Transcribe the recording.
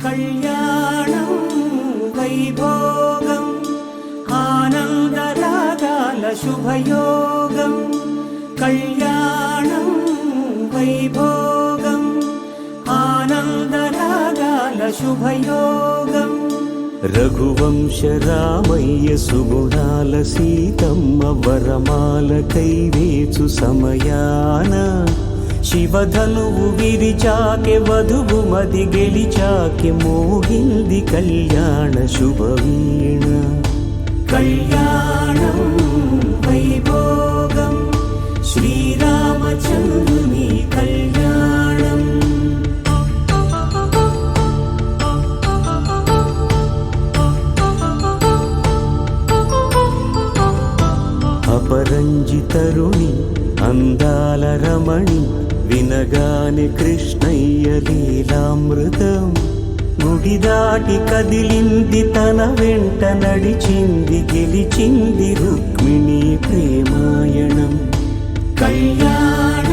కళ్యాణం వైభోగం ఆనందరాగాల శుభయోగం. కళ్యాణం వైభోగం ఆనందరాగాల శుభయోగం. రఘువంశ రామయ్య సుగుణాల సీతమ్మ వరమాల కైవేచు సమయాన శివధనువు విరిచాకె వధువు మది గెలిచాకె మోగింది కళ్యాణ శుభవీణ. కళ్యాణం వైభోగం శ్రీరామచంద్రుని కళ్యాణం. అపరంజి తరుణి అందాల రమణి వినగానే కృష్ణయ్య లీలామృతం. గుడి దాటి కదిలింది తన వెంట నడిచింది గెలిచింది రుక్మిణి ప్రేమాయణం. కళ్యాణ